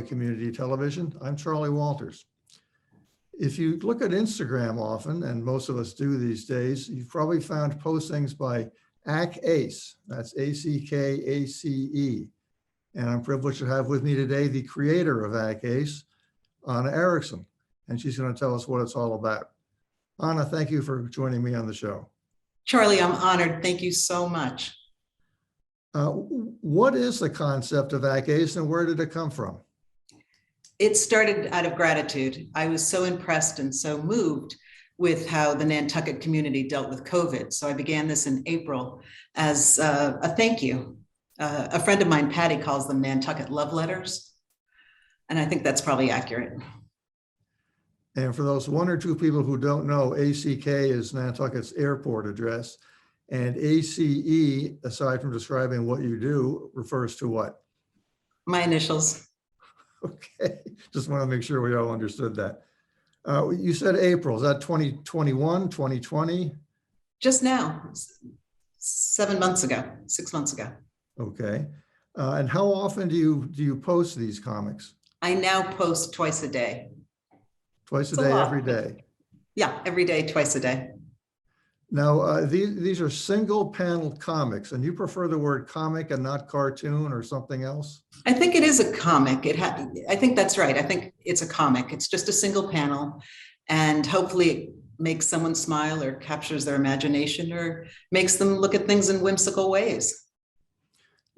Nantucket Community Television. I'm Charlie Walters. If you look at Instagram often, and most of us do these days, you've probably found postings by ACACE, that's A-C-K-A-C-E. And I'm privileged to have with me today the creator of ACACE, Anna Ericksen, and she's going to tell us what it's all about. Anna, thank you for joining me on the show. Charlie, I'm honored. Thank you so much. What is the concept of ACACE and where did it come from? It started out of gratitude. I was so impressed and so moved with how the Nantucket community dealt with COVID. So I began this in April as a thank you. A friend of mine, Patty, calls them Nantucket love letters. And I think that's probably accurate. And for those one or two people who don't know, ACK is Nantucket's airport address. And ACE, aside from describing what you do, refers to what? My initials. Okay, just want to make sure we all understood that. You said April, is that 2021, 2020? Just now, 6 months ago. Okay, and how often do you post these comics? I now post twice a day. Twice a day, every day? Yeah, every day, twice a day. Now, these are single panel comics, and you prefer the word comic and not cartoon or something else? I think it is a comic. I think that's right. I think it's a comic. It's just a single panel, and hopefully it makes someone smile or captures their imagination or makes them look at things in whimsical ways.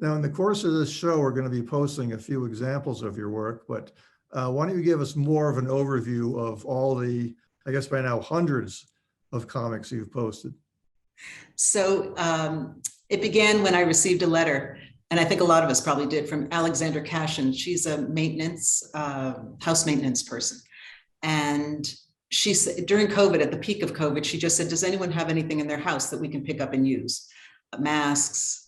Now, in the course of this show, we're going to be posting a few examples of your work, but why don't you give us more of an overview of all the, I guess by now, hundreds of comics you've posted? So it began when I received a letter, and I think a lot of us probably did, from Alexandra Cashin. She's a house maintenance person. And she said, during COVID, at the peak of COVID, she just said, does anyone have anything in their house that we can pick up and use? Masks,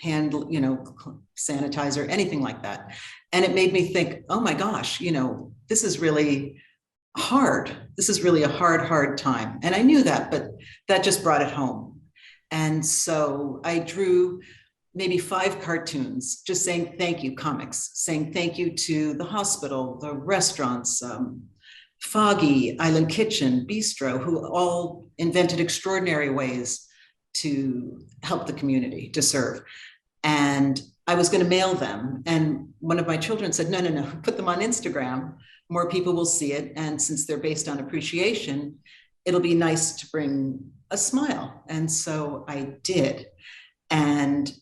hand, sanitizer, anything like that. And it made me think, oh my gosh, this is really hard. This is really a hard time. And I knew that, but that just brought it home. And so I drew maybe 5 cartoons, just saying thank you, comics, saying thank you to the hospital, the restaurants, Foggy, Island Kitchen, Bistro, who all invented extraordinary ways to help the community, to serve. And I was going to mail them. And one of my children said, no, put them on Instagram. More people will see it. And since they're based on appreciation, it'll be nice to bring a smile. And so I did. And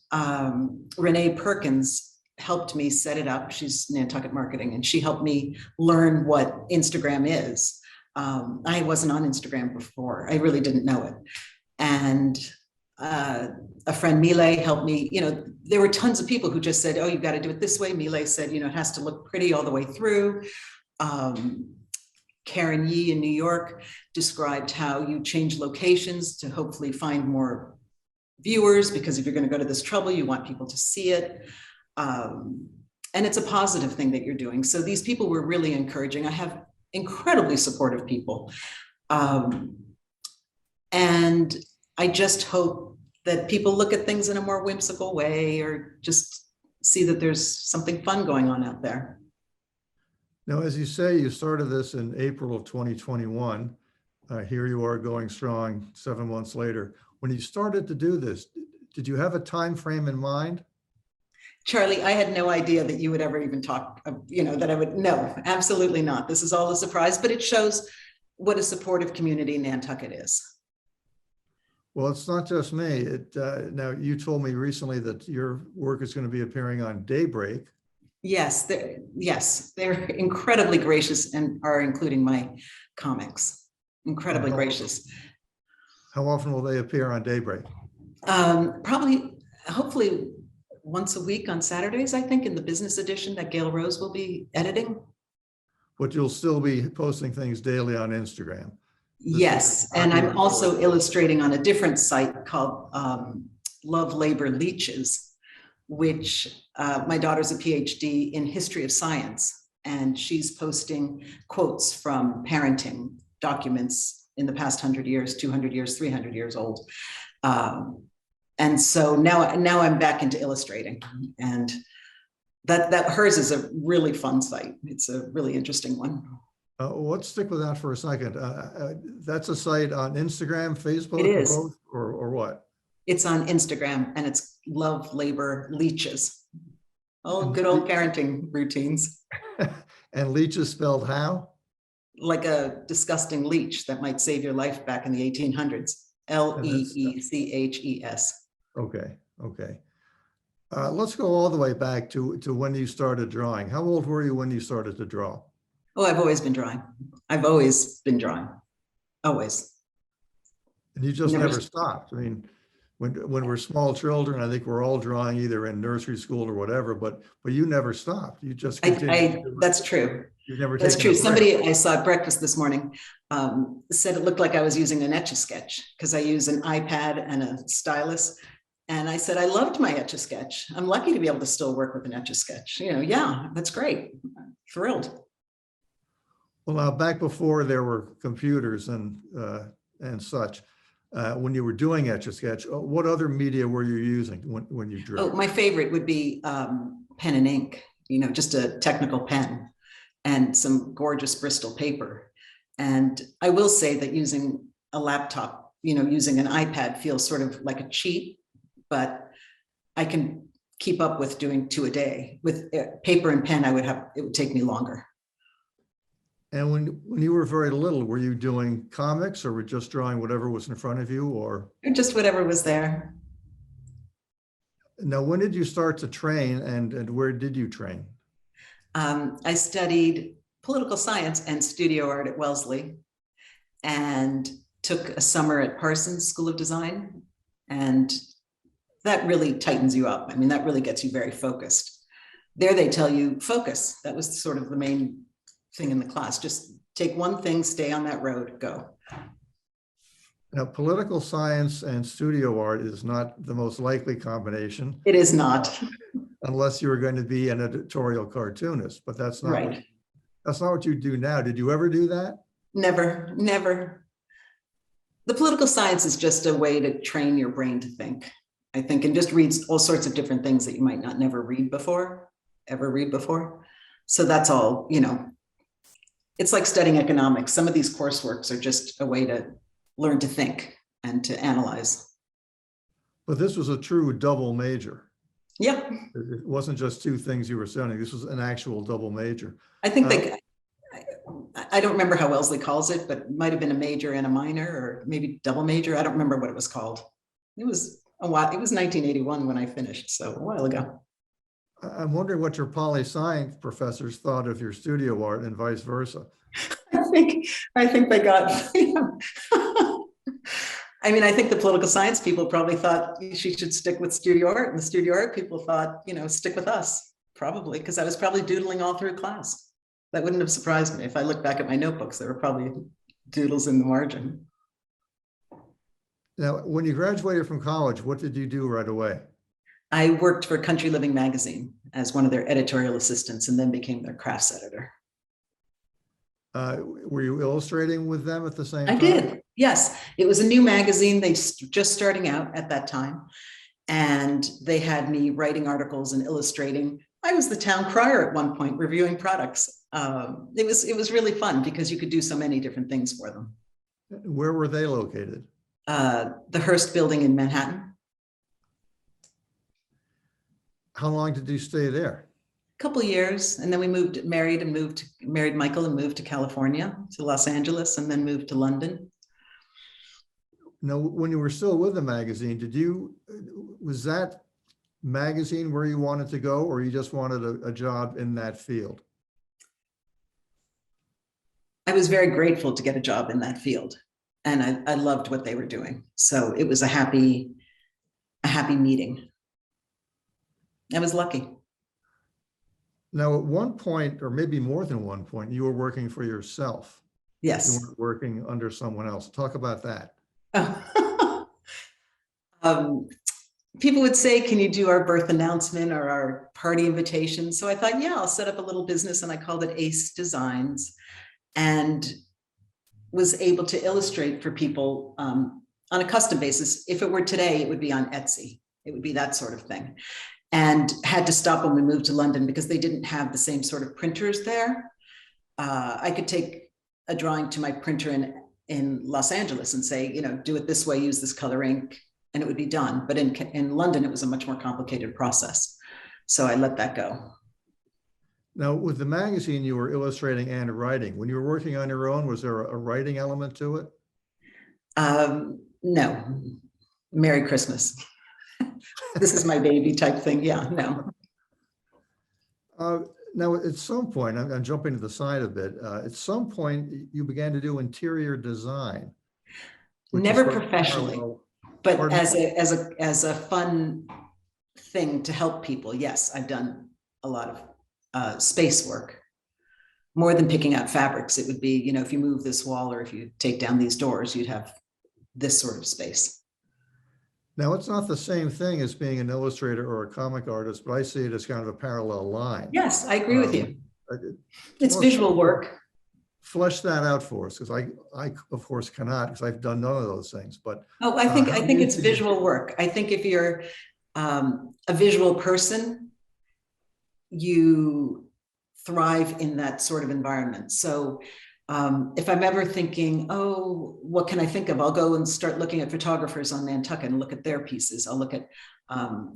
Renee Perkins helped me set it up. She's Nantucket marketing, and she helped me learn what Instagram is. I wasn't on Instagram before. I really didn't know it. And a friend, Mile, helped me. There were tons of people who just said, oh, you've got to do it this way. Mile said, it has to look pretty all the way through. Karen Yee in New York described how you change locations to hopefully find more viewers, because if you're going to go to this trouble, you want people to see it. And it's a positive thing that you're doing. So these people were really encouraging. I have incredibly supportive people. And I just hope that people look at things in a more whimsical way, or just see that there's something fun going on out there. Now, as you say, you started this in April of 2021. Here you are going strong 7 months later. When you started to do this, did you have a time frame in mind? Charlie, I had no idea that you would ever even talk, that I would, no, absolutely not. This is all a surprise, but it shows what a supportive community Nantucket is. Well, it's not just me. Now, you told me recently that your work is going to be appearing on Daybreak. Yes, they're incredibly gracious and are including my comics. Incredibly gracious. How often will they appear on Daybreak? Hopefully once a week on Saturdays, I think, in the business edition that Gail Rose will be editing. But you'll still be posting things daily on Instagram. Yes, and I'm also illustrating on a different site called Love Labor Leeches, which my daughter's a PhD in history of science, and she's posting quotes from parenting documents in the past 100 years, 200 years, 300 years old. And so now I'm back into illustrating, and That hers is a really fun site. It's a really interesting one. Let's stick with that for a second. That's a site on Instagram, Facebook, It or is. both, or what? It's on Instagram and it's Love Labor Leeches. Oh, And good old parenting routines. and leech is spelled how? Like a disgusting leech that might save your life back in the 1800s. Leeches. Okay, okay. Let's go all the way back to when you started drawing. How old were you when you started to draw? Oh, I've always been drawing. I've always been drawing. Always. And you just Never never stopped. I mean, when we're small children, I think we're all drawing either in nursery school or whatever, but you never stopped. You just continued. That's true. You've never That's taken true. a break. Somebody I saw at breakfast this morning said it looked like I was using an Etch-a-Sketch because I use an iPad and a stylus. And I said, I loved my Etch-a-Sketch. I'm lucky to be able to still work with an Etch-a-Sketch. You know, yeah, that's great. I'm thrilled. Well, now back before there were computers and such, when you were doing Etch-a-Sketch, what other media were you using when you drew? Oh, my favorite would be pen and ink, you know, just a technical pen and some gorgeous Bristol paper. And I will say that using a laptop, you know, using an iPad feels sort of like a cheat, but I can keep up with doing 2 a day. With paper and pen, it would take me longer. And when you were very little, were you doing comics or were just drawing whatever was in front of you, or? Just whatever was there. Now, when did you start to train and where did you train? I studied political science and studio art at Wellesley and took a summer at Parsons School of Design. And that really tightens you up. I mean, that really gets you very focused. There they tell you focus. That was sort of the main thing in the class. Just take one thing, stay on that road, go. Now, political science and studio art is not the most likely combination. It is not. Unless you were going to be an editorial cartoonist, but that's not right. That's not what you do now. Did you ever do that? Never, never. The political science is just a way to train your brain to think, I think, and just reads all sorts of different things that you might not ever read before. So that's all, you know, it's like studying economics. Some of these courseworks are just a way to learn to think and to analyze. But this was a true double major. Yeah. It wasn't just 2 things you were studying. This was an actual double major. I think I don't remember how Wellesley calls it, but it might have been a major and a minor, or maybe double major. I don't remember what it was called. It was a while. It was 1981 when I finished, so a while ago. I'm wondering what your poli-sci professors thought of your studio art and vice versa. I think they got, I mean, I think the political science people probably thought she should stick with studio art, and the studio art people thought, you know, stick with us, probably, because I was probably doodling all through class. That wouldn't have surprised me. If I look back at my notebooks, there were probably doodles in the margin. Now, when you graduated from college, what did you do right away? I worked for Country Living magazine as one of their editorial assistants and then became their crafts editor. Were you illustrating with them at the same time? I did, yes. It was a new magazine. They just starting out at that time. And they had me writing articles and illustrating. I was the town crier at one point, reviewing products. It was really fun because you could do so many different things for them. Where were they located? The Hearst building in Manhattan. How long did you stay there? A couple of years, and then we married Michael and moved to California, to Los Angeles, and then moved to London. Now, when you were still with the magazine, was that magazine where you wanted to go, or you just wanted a job in that field? I was very grateful to get a job in that field, and I loved what they were doing. So it was a happy meeting. I was lucky. Now, at one point, or maybe more than one point, you were working for yourself. Yes. You weren't working under someone else. Talk about that. People would say, can you do our birth announcement or our party invitation? So I thought, yeah, I'll set up a little business, and I called it Ace Designs, and was able to illustrate for people on a custom basis. If it were today, it would be on Etsy. It would be that sort of thing. and had to stop when we moved to London because they didn't have the same sort of printers there. I could take a drawing to my printer in Los Angeles and say, do it this way, use this color ink, and it would be done. But in London, it was a much more complicated process. So I let that go. Now, with the magazine, you were illustrating and writing. When you were working on your own, was there a writing element to it? No. Merry Christmas. This is my baby type thing. Yeah, no. Now, at some point, I'm jumping to the side a bit. At some point, you began to do interior design. Never professionally, but as a fun thing to help people. Yes, I've done a lot of space work. More than picking out fabrics, it would be, if you move this wall or if you take down these doors, you'd have this sort of space. Now, it's not the same thing as being an illustrator or a comic artist, but I see it as kind of a parallel line. Yes, I agree with you. It's visual work. Flesh that out for us, because I of course cannot, because I've done none of those things. But I think it's visual work. I think if you're a visual person, you thrive in that sort of environment. So if I'm ever thinking, oh, what can I think of? I'll go and start looking at photographers on Nantucket and look at their pieces. I'll look at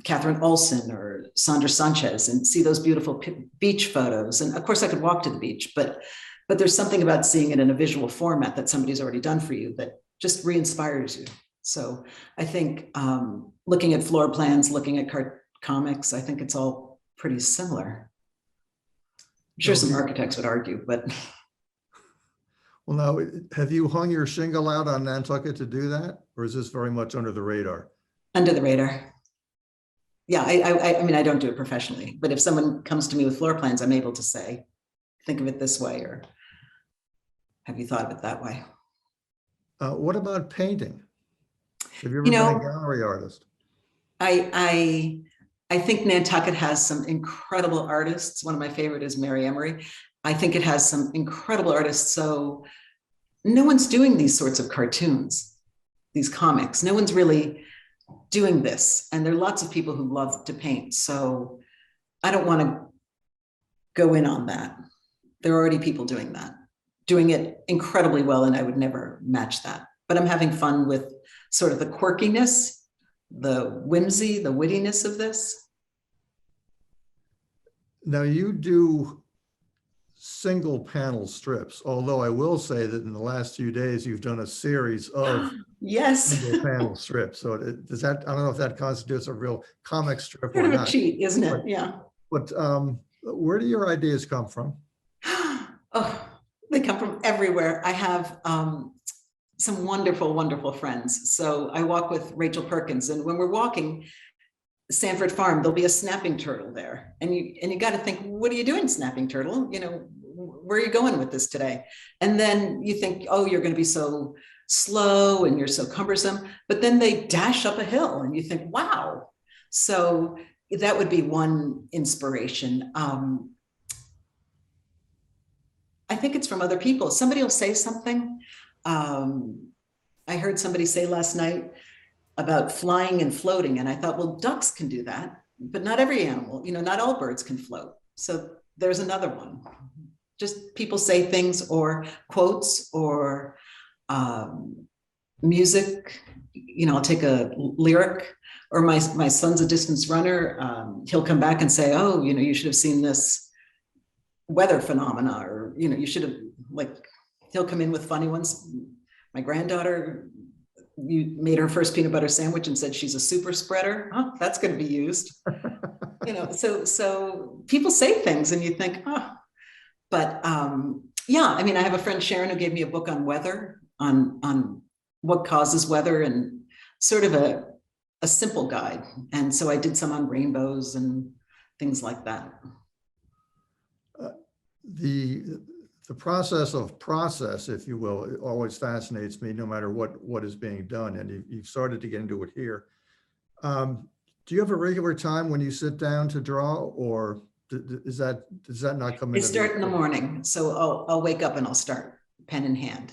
Catherine Olson or Sandra Sanchez and see those beautiful beach photos. And of course I could walk to the beach, but there's something about seeing it in a visual format that somebody's already done for you that just re-inspires you. So I think looking at floor plans, looking at comics, I think it's all pretty similar. I'm sure some architects would argue, but. Well, now, have you hung your shingle out on Nantucket to do that? Or is this very much under the radar? Under the radar. Yeah, I mean, I don't do it professionally, but if someone comes to me with floor plans, I'm able to say, think of it this way, or have you thought of it that way? What about painting? Have you ever been a gallery artist? I think Nantucket has some incredible artists. One of my favorite is Mary Emery. I think it has some incredible artists. So no one's doing these sorts of cartoons, these comics. No one's really doing this. And there are lots of people who love to paint. So I don't want to go in on that. There are already people doing that, doing it incredibly well. And I would never match that. But I'm having fun with sort of the quirkiness, the whimsy, the wittiness of this. Now you do single panel strips, although I will say that in the last few days you've done a series of yes single panel strips. So does that, I don't know if that constitutes a real comic strip sort or of not. A cheat, isn't it? But, yeah. But where do your ideas come from? Oh, they come from everywhere. I have some wonderful, wonderful friends. So I walk with Rachel Perkins, and when we're walking Sanford Farm, there'll be a snapping turtle there. And you got to think, what are you doing, snapping turtle? Where are you going with this today? And then you think, oh, you're going to be so slow and you're so cumbersome. But then they dash up a hill and you think, wow. So that would be one inspiration. I think it's from other people. Somebody will say something. I heard somebody say last night about flying and floating. And I thought, well, ducks can do that, but not every animal, not all birds can float. So there's another one. Just people say things or quotes or music. I'll take a lyric, or my son's a distance runner. He'll come back and say, oh, you should have seen this weather phenomena, or, you should have, he'll come in with funny ones. My granddaughter, you made her first peanut butter sandwich and said she's a super spreader. Huh, that's going to be used. So people say things and you think, oh, but yeah, I mean, I have a friend, Sharon, who gave me a book on weather, on what causes weather, and sort of a simple guide. And so I did some on rainbows and things like that. The process of process, if you will, it always fascinates me, no matter what is being done. And you've started to get into it here. Do you have a regular time when you sit down to draw, or does that not come in? I start in the morning. So I'll wake up and I'll start pen in hand,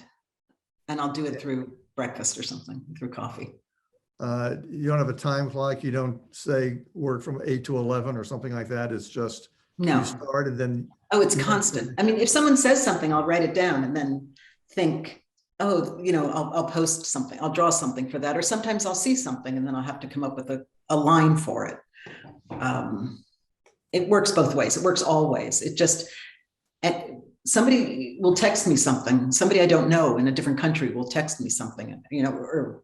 and I'll do it through breakfast or something, through coffee. You don't have a time clock. You don't say work from 8 to 11 or something like that. It's just No. you started, then Oh, it's you have constant. I mean, if someone says something, I'll write it down and then think, oh, I'll post something, I'll draw something for that. Or sometimes I'll see something and then I'll have to come up with a line for it. It works both ways. It works all ways. It just, somebody will text me something. Somebody I don't know in a different country will text me something, or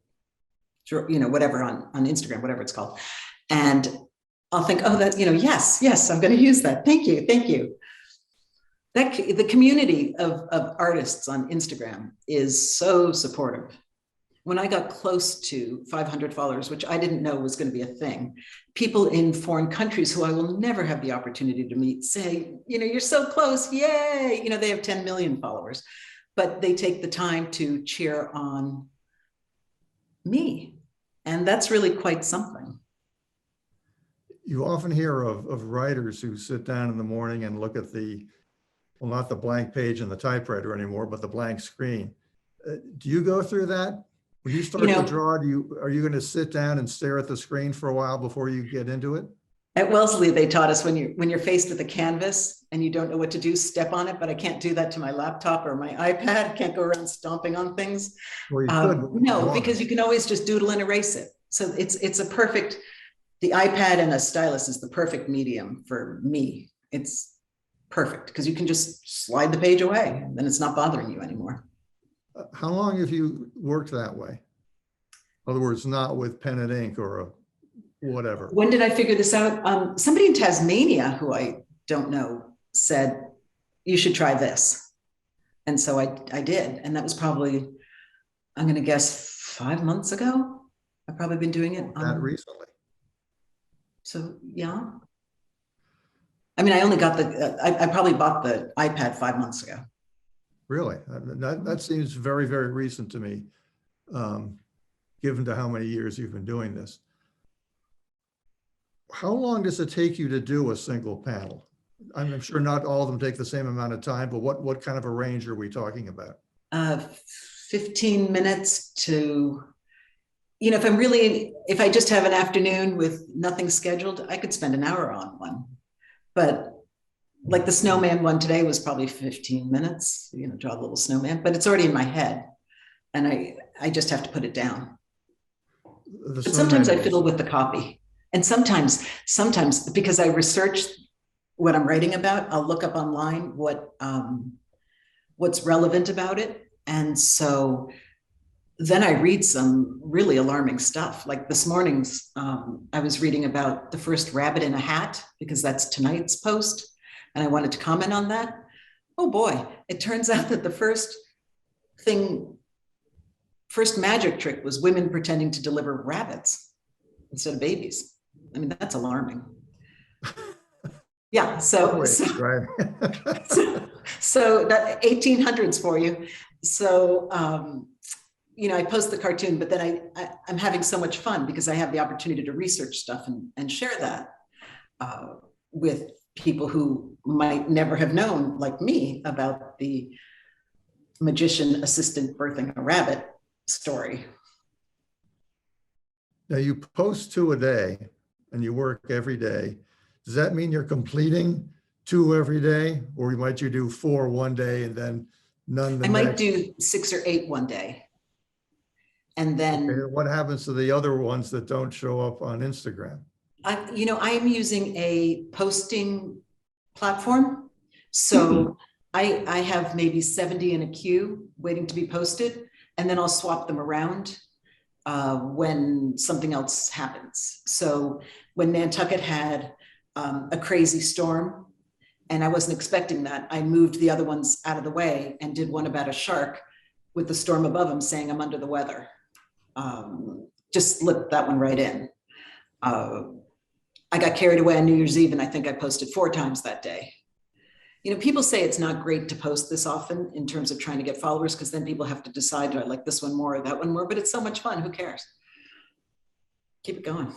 whatever on Instagram, whatever it's called. And I'll think, oh, that, yes, I'm going to use that. Thank you. The community of artists on Instagram is so supportive. When I got close to 500 followers, which I didn't know was going to be a thing, people in foreign countries who I will never have the opportunity to meet say, you're so close, yay! They have 10 million followers, but they take the time to cheer on me. And that's really quite something. You often hear of writers who sit down in the morning and look at well, not the blank page in the typewriter anymore, but the blank screen. Do you go through that? When you start to draw, are you going to sit down and stare at the screen for a while before you get into it? At Wellesley, they taught us when you're faced with a canvas and you don't know what to do, step on it, but I can't do that to my laptop or my iPad. I can't go around stomping on things. Well, you could, no, because you can always just doodle and erase it. So it's a perfect, the iPad and a stylus is the perfect medium for me. It's perfect because you can just slide the page away and then it's not bothering you anymore. How long have you worked that way? In other words, not with pen and ink or whatever. When did I figure this out? Somebody in Tasmania who I don't know said, you should try this. And so I did. And that was probably, I'm going to guess 5 months ago. I've probably been doing it. That recently. So, yeah. I mean, I only got I probably bought the iPad 5 months ago. Really? That seems very, very recent to me, given to how many years you've been doing this. How long does it take you to do a single panel? I'm sure not all of them take the same amount of time, but what kind of a range are we talking about? 15 minutes to, if I just have an afternoon with nothing scheduled, I could spend an hour on one. But like the snowman one today was probably 15 minutes, draw a little snowman, but it's already in my head and I just have to put it down. But sometimes I fiddle with the copy. And sometimes because I research what I'm writing about, I'll look up online what's relevant about it. And so then I read some really alarming stuff. Like this morning's, I was reading about the first rabbit in a hat because that's tonight's post. And I wanted to comment on that. Oh boy, it turns out that the first magic trick was women pretending to deliver rabbits instead of babies. I mean, that's alarming. Yeah, so that 1800s for you. So, I post the cartoon, but then I'm having so much fun because I have the opportunity to research stuff and share that with people who might never have known, like me, about the magician assistant birthing a rabbit story. Now you post 2 a day and you work every day. Does that mean you're completing 2 every day? Or might you do 4 one day and then none the next? I might do 6 or 8 one day. And then what happens to the other ones that don't show up on Instagram? I'm using a posting platform. So I have maybe 70 in a queue waiting to be posted, and then I'll swap them around when something else happens. So when Nantucket had a crazy storm, and I wasn't expecting that, I moved the other ones out of the way and did one about a shark with the storm above him saying, I'm under the weather. Just slipped that one right in. I got carried away on New Year's Eve and I think I posted 4 times that day. People say it's not great to post this often in terms of trying to get followers because then people have to decide, do I like this one more or that one more? But it's so much fun. Who cares? Keep it going.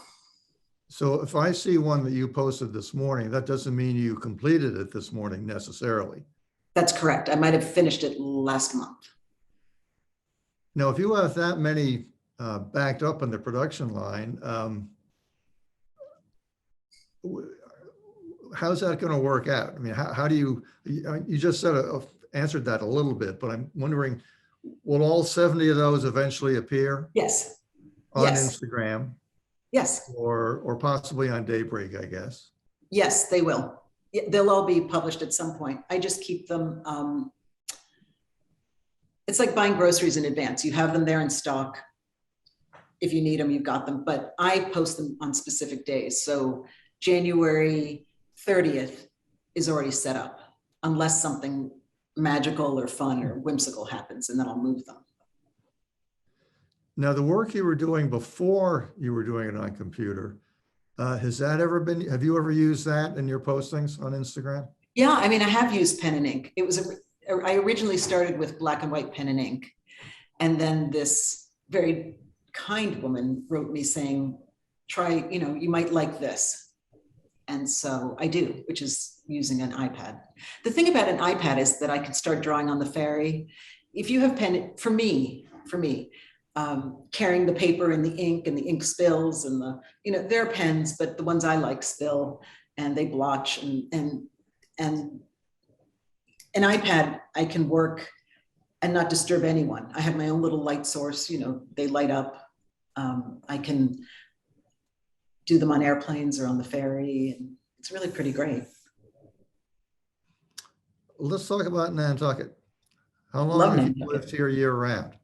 So if I see one that you posted this morning, that doesn't mean you completed it this morning necessarily. That's correct. I might have finished it last month. Now, if you have that many backed up on the production line. How's that going to work out? I mean, how do you just answered that a little bit, but I'm wondering, will all 70 of those eventually appear Yes. on Yes. Instagram? Yes. Or possibly on Daybreak, I guess? Yes, they will. They'll all be published at some point. I just keep them. It's like buying groceries in advance. You have them there in stock. If you need them, you've got them. But I post them on specific days. So January 30th is already set up, unless something magical or fun or whimsical happens, and then I'll move them. Now, the work you were doing before you were doing it on computer, has that ever been, have you ever used that in your postings on Instagram? Yeah, I mean, I have used pen and ink. I originally started with black and white pen and ink. And then this very kind woman wrote me saying, try, you might like this. And so I do, which is using an iPad. The thing about an iPad is that I can start drawing on the ferry. If you have pen, for me, carrying the paper and the ink spills and there are pens, but the ones I like spill and they blotch and an iPad, I can work and not disturb anyone. I have my own little light source, they light up. I can do them on airplanes or on the ferry, and it's really pretty great. Let's talk about Nantucket. How long have you lived here year round?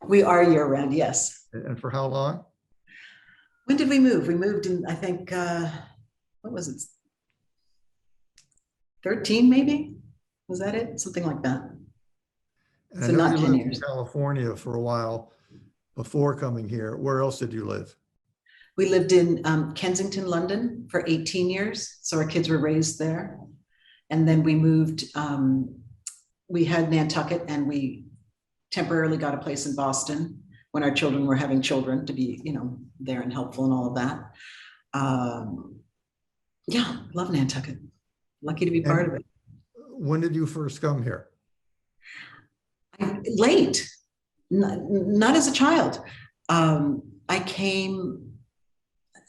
We are year round, yes. And for how long? When did we move? We moved in, I think, what was it? 13 maybe? Was that it? Something like that. And so I know not you 10 lived years. in California for a while before coming here. Where else did you live? We lived in Kensington, London for 18 years. So our kids were raised there. And then we moved, we had Nantucket, and we temporarily got a place in Boston when our children were having children to be, there and helpful and all of that. Yeah, love Nantucket. Lucky to be part of it. When did you first come here? Late, not as a child. I came,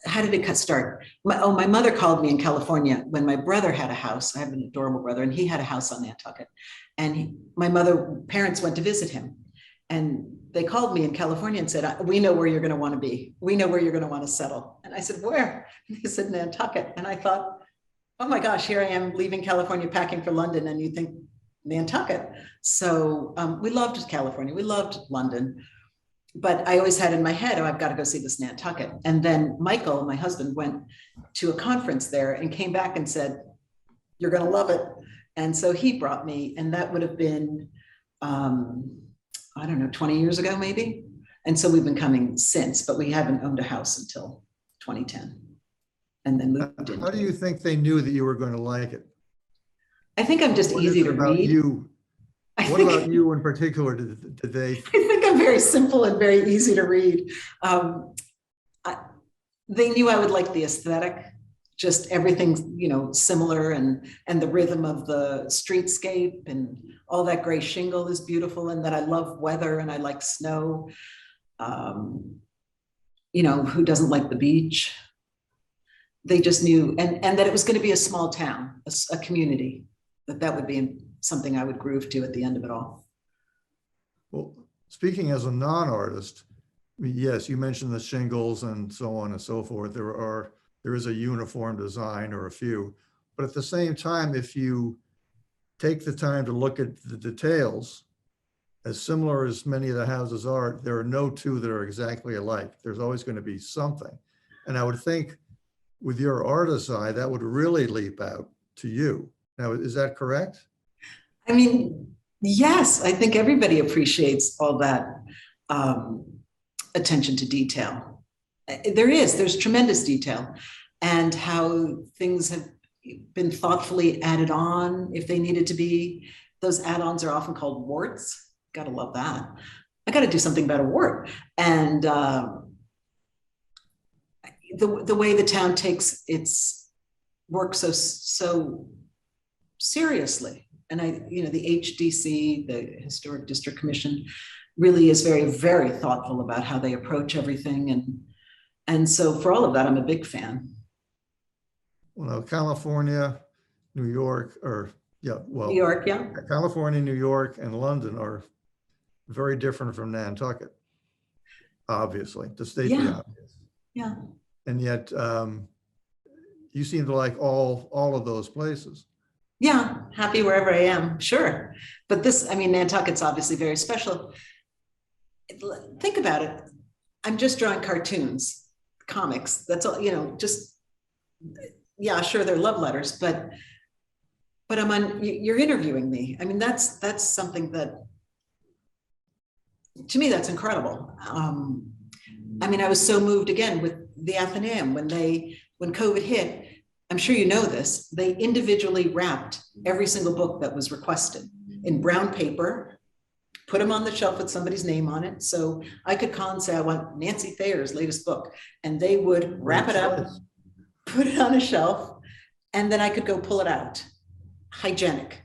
how did it start? My mother called me in California when my brother had a house. I have an adorable brother, and he had a house on Nantucket. And my parents went to visit him. And they called me in California and said, we know where you're going to want to be. We know where you're going to want to settle. And I said, where? And they said, Nantucket. And I thought, oh my gosh, here I am leaving California, packing for London. And you think Nantucket. So we loved California. We loved London. But I always had in my head, I've got to go see this Nantucket. And then Michael, my husband, went to a conference there and came back and said, you're going to love it. And so he brought me, and that would have been, I don't know, 20 years ago, maybe. And so we've been coming since, but we haven't owned a house until 2010. And then moved in. How do you think they knew that you were going to like it? I think I'm just easy to read. What about you in particular? Did they? I think I'm very simple and very easy to read. They knew I would like the aesthetic, just everything, similar, and the rhythm of the streetscape, and all that gray shingle is beautiful, and that I love weather and I like snow. Who doesn't like the beach? They just knew, and that it was going to be a small town, a community, that would be something I would groove to at the end of it all. Well, speaking as a non-artist, yes, you mentioned the shingles and so on and so forth. There is a uniform design, or a few, but at the same time, if you take the time to look at the details, as similar as many of the houses are, there are no two that are exactly alike. There's always going to be something. And I would think with your artist's eye, that would really leap out to you. Now, is that correct? I mean, yes, I think everybody appreciates all that attention to detail. There's tremendous detail, and how things have been thoughtfully added on if they needed to be. Those add-ons are often called warts. Gotta love that. I gotta do something about a wart. And the way the town takes its work so seriously. And the HDC, the Historic District Commission, really is very, very thoughtful about how they approach everything. And so for all of that, I'm a big fan. Well, California, New York, or yeah, well, New York, yeah. California, New York, and London are very different from Nantucket, obviously, to state the Yeah, obvious. yeah. And yet, you seem to like all of those places. Yeah, happy wherever I am, sure. But this, I mean, Nantucket's obviously very special. Think about it. I'm just drawing cartoons, comics. That's all, just, yeah, sure, they're love letters, but you're interviewing me. I mean, that's something that, to me, that's incredible. I mean, I was so moved again with the Athenaeum when COVID hit. I'm sure you know this, they individually wrapped every single book that was requested in brown paper, put them on the shelf with somebody's name on it. So I could call and say, I want Nancy Thayer's latest book. And they would wrap it up, put it on a shelf, and then I could go pull it out. Hygienic.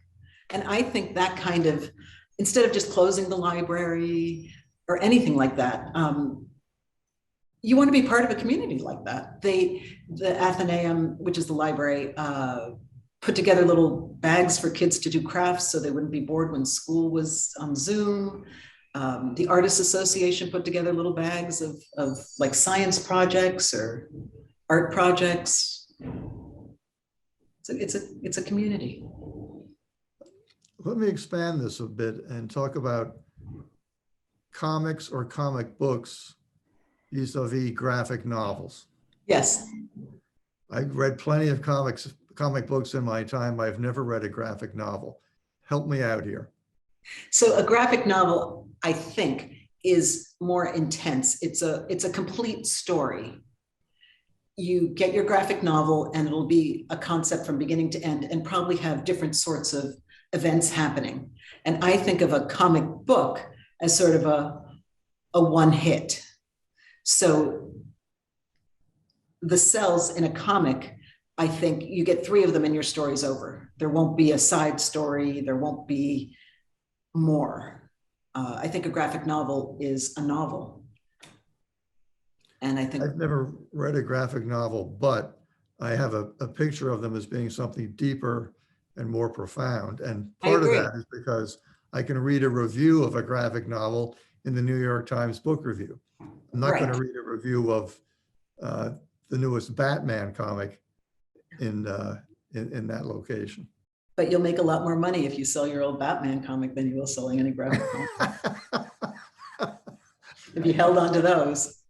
And I think that kind of, instead of just closing the library or anything like that, you want to be part of a community like that. The Athenaeum, which is the library, put together little bags for kids to do crafts so they wouldn't be bored when school was on Zoom. The Artists Association put together little bags of like science projects or art projects. So it's a community. Let me expand this a bit and talk about comics or comic books vis-a-vis graphic novels. Yes. I read plenty of comic books in my time. I've never read a graphic novel. Help me out here. So a graphic novel, I think, is more intense. It's a complete story. You get your graphic novel and it'll be a concept from beginning to end and probably have different sorts of events happening. And I think of a comic book as sort of a one hit. So the cells in a comic, I think you get 3 of them and your story's over. There won't be a side story. There won't be more. I think a graphic novel is a novel. And I think I've never read a graphic novel, but I have a picture of them as being something deeper and more profound. And part of that is because I can read a review of a graphic novel in the New York Times Book Review. I'm not going to read a review of the newest Batman comic in that location. But you'll make a lot more money if you sell your old Batman comic than you will selling any graphic novel. If you held on to those.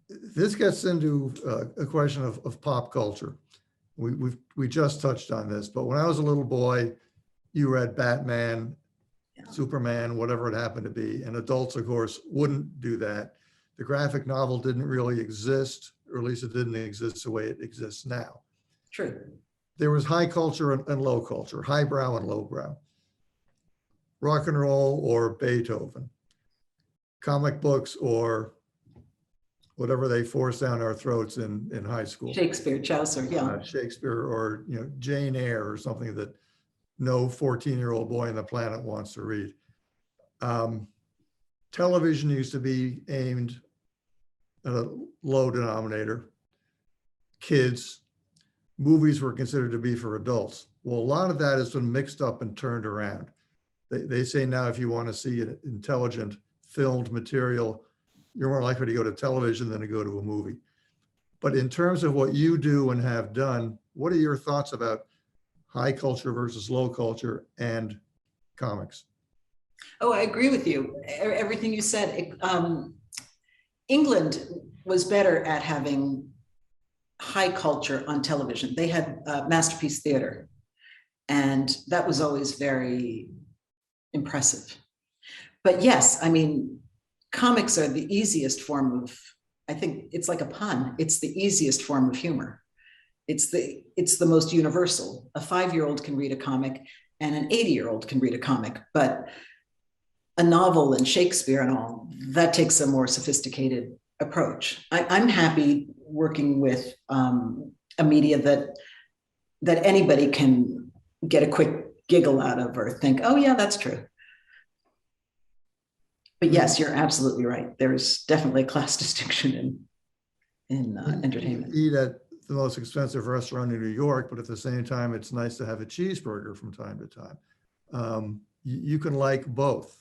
This gets into a question of pop culture. We just touched on this, but when I was a little boy, you read Batman, Superman, whatever it happened to be, and adults, of course, wouldn't do that. The graphic novel didn't really exist, or at least it didn't exist the way it exists now. True. There was high culture and low culture, highbrow and lowbrow, rock and roll or Beethoven, comic books or whatever they forced down our throats in high school. Shakespeare, Chaucer, yeah. Shakespeare or Jane Eyre or something that no 14-year-old boy on the planet wants to read. Television used to be aimed at a low denominator. Kids, movies were considered to be for adults. Well, a lot of that has been mixed up and turned around. They say now if you want to see an intelligent filmed material, you're more likely to go to television than to go to a movie. But in terms of what you do and have done, what are your thoughts about high culture versus low culture and comics? Oh, I agree with you. Everything you said. England was better at having high culture on television. They had Masterpiece Theater, and that was always very impressive. But yes, I mean, comics are the easiest form of, I think it's like a pun, it's the easiest form of humor. It's the most universal. A 5-year-old can read a comic and an 80-year-old can read a comic, but a novel and Shakespeare and all, that takes a more sophisticated approach. I'm happy working with a media that anybody can get a quick giggle out of or think, oh yeah, that's true. But yes, you're absolutely right. There's definitely a class distinction in entertainment. You eat at the most expensive restaurant in New York, but at the same time, it's nice to have a cheeseburger from time to time. You can like both.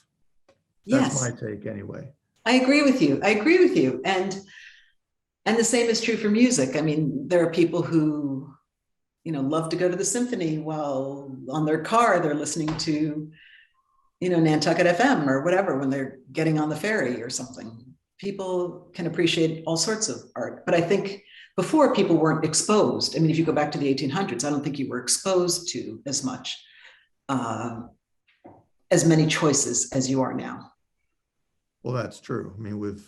That's my Yes, take anyway. I agree with you. I agree with you. And the same is true for music. I mean, there are people who, love to go to the symphony while on their car, they're listening to, Nantucket FM or whatever, when they're getting on the ferry or something. People can appreciate all sorts of art. But I think before, people weren't exposed. I mean, if you go back to the 1800s, I don't think you were exposed to as much, as many choices as you are now. Well, that's true. I mean, with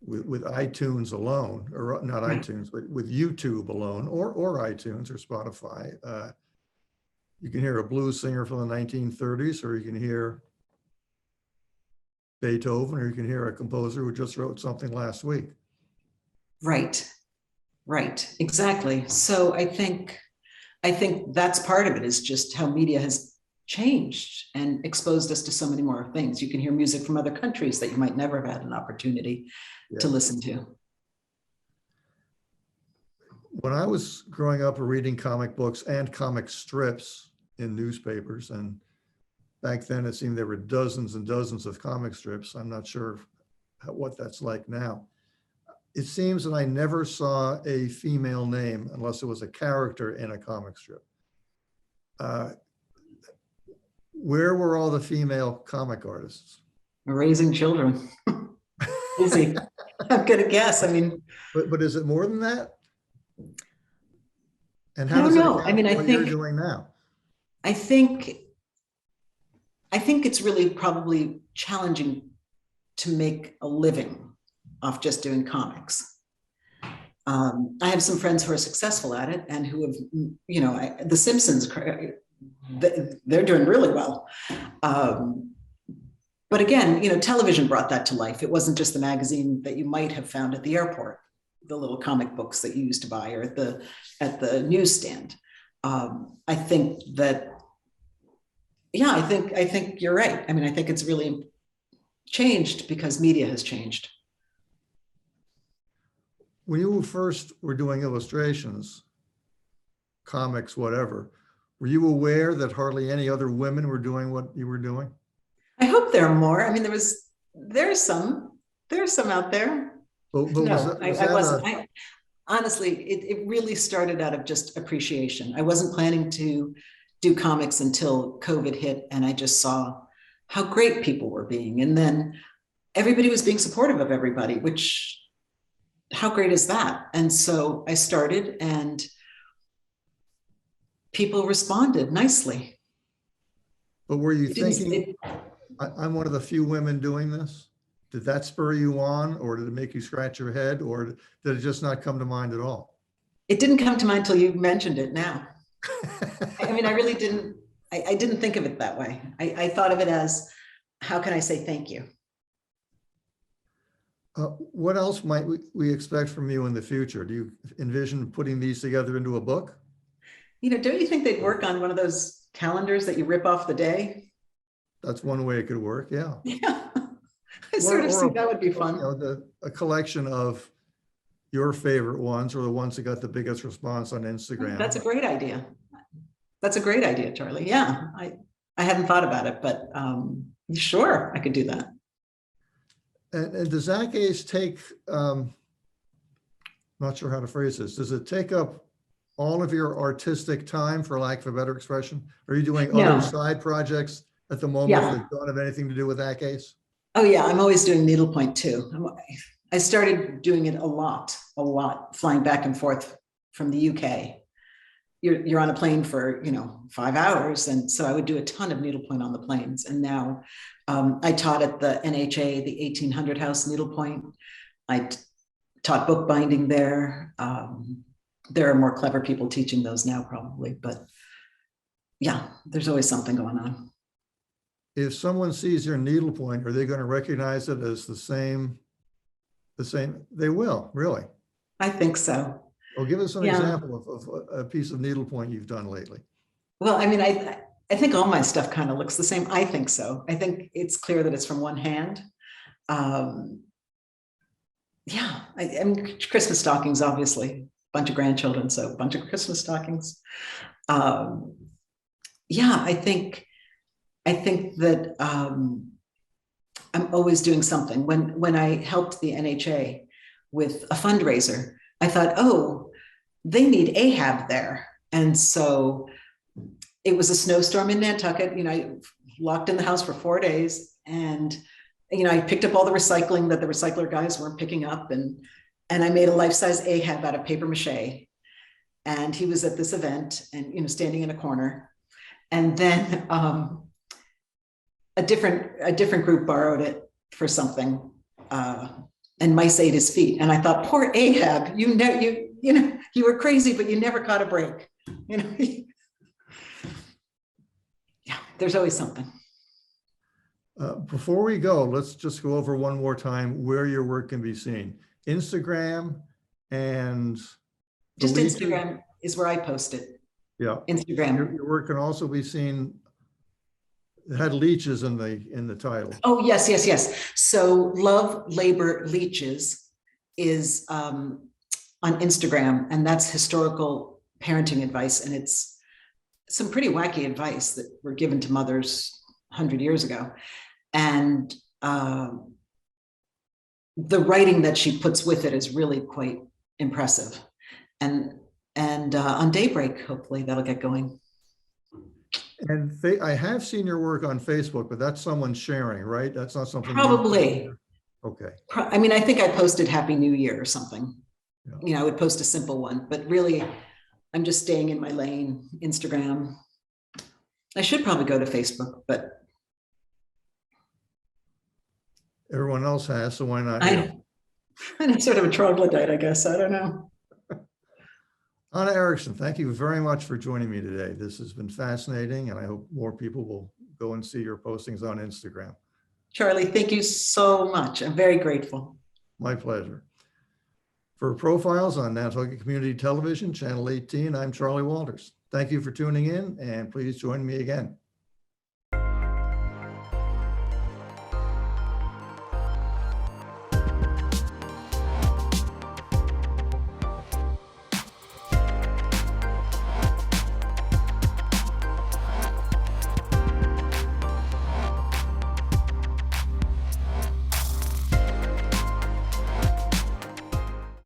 iTunes alone, or not Right. iTunes, but with YouTube alone, or iTunes or Spotify, you can hear a blues singer from the 1930s, or you can hear Beethoven, or you can hear a composer who just wrote something last week. Right. Right. Exactly. So I think that's part of it, is just how media has changed and exposed us to so many more things. You can hear music from other countries that you might never have had an opportunity to Yeah. listen to. When I was growing up reading comic books and comic strips in newspapers, and back then it seemed there were dozens and dozens of comic strips. I'm not sure what that's like now. It seems that I never saw a female name unless it was a character in a comic strip. Where were all the female comic artists? Raising children. Easy. I'm gonna guess. I mean, But is it more than that? And I how don't does it know. I account mean, for what you're doing now? I think it's really probably challenging to make a living off just doing comics. I have some friends who are successful at it and who have, The Simpsons, they're doing really well. But again, television brought that to life. It wasn't just the magazine that you might have found at the airport, the little comic books that you used to buy, or at the newsstand. I think that, yeah, I think you're right. I mean, I think it's really changed because media has changed. When you first were doing illustrations, comics, whatever, were you aware that hardly any other women were doing what you were doing? I hope there are more. I mean, there's some out there. But No, I wasn't. Honestly, it really started out of just appreciation. I wasn't planning to do comics until COVID hit, and I just saw how great people were being. And then everybody was being supportive of everybody, which, how great is that? And so I started, and people responded nicely. But were you thinking, I'm one of the few women doing this? Did that spur you on, or did it make you scratch your head, or did it just not come to mind at all? It didn't come to mind till you mentioned it now. I mean, I really didn't. I didn't think of it that way. I thought of it as, how can I say thank you? What else might we expect from you in the future? Do you envision putting these together into a book? Don't you think they'd work on one of those calendars that you rip off the day? That's one way it could work, yeah. Yeah, I sort of think that would be fun. A collection of your favorite ones, or the ones that got the biggest response on Instagram. That's a great idea. That's a great idea, Charlie. Yeah, I hadn't thought about it, but sure, I could do that. And does Zach Ace take, not sure how to phrase this, does it take up all of your artistic time, for lack of a better expression? Are you doing No. other side projects at the moment Yeah. that don't have anything to do with Zach Ace? Oh yeah, I'm always doing needlepoint too. I started doing it a lot, flying back and forth from the UK. You're on a plane for 5 hours, and so I would do a ton of needlepoint on the planes. And now I taught at the NHA, the 1800 House needlepoint. I taught bookbinding there. There are more clever people teaching those now, probably, but yeah, there's always something going on. If someone sees your needlepoint, are they going to recognize it as the same? They will, really. I think so. Well, give us an Yeah. example of a piece of needlepoint you've done lately. Well, I mean, I I think all my stuff kind of looks the same. I think so. I think it's clear that it's from one hand. Yeah, I mean, Christmas stockings, obviously, a bunch of grandchildren, so a bunch of Christmas stockings. Yeah, I think that I'm always doing something. When I helped the NHA with a fundraiser, I thought, oh, they need Ahab there. And so it was a snowstorm in Nantucket. I locked in the house for 4 days, and I picked up all the recycling that the recycler guys weren't picking up, and I made a life-size Ahab out of paper mache. And he was at this event and standing in a corner. And then a different group borrowed it for something, and mice ate his feet. And I thought, poor Ahab, you were crazy, but you never caught a break. Yeah, there's always something. Before we go, let's just go over one more time where your work can be seen. Instagram and just Instagram is where I post it. Yeah, Instagram. Your work can also be seen. It had leeches in the title. Oh, yes. So Love, Labor, Leeches is on Instagram, and that's historical parenting advice. And it's some pretty wacky advice that were given to mothers 100 years ago. And the writing that she puts with it is really quite impressive. And on Daybreak, hopefully that'll get going. And I have seen your work on Facebook, but that's someone sharing, right? That's not something. Probably. Okay. I mean, I think I posted Happy New Year or something. Yeah. I would post a simple one, but really, I'm just staying in my lane. Instagram. I should probably go to Facebook, but everyone else has, so why not? I'm sort of a troglodyte, I guess. I don't know. Anna Ericksen, thank you very much for joining me today. This has been fascinating, and I hope more people will go and see your postings on Instagram. Charlie, thank you so much. I'm very grateful. My pleasure. For Profiles on Nantucket Community Television, Channel 18, I'm Charlie Walters. Thank you for tuning in, and please join me again.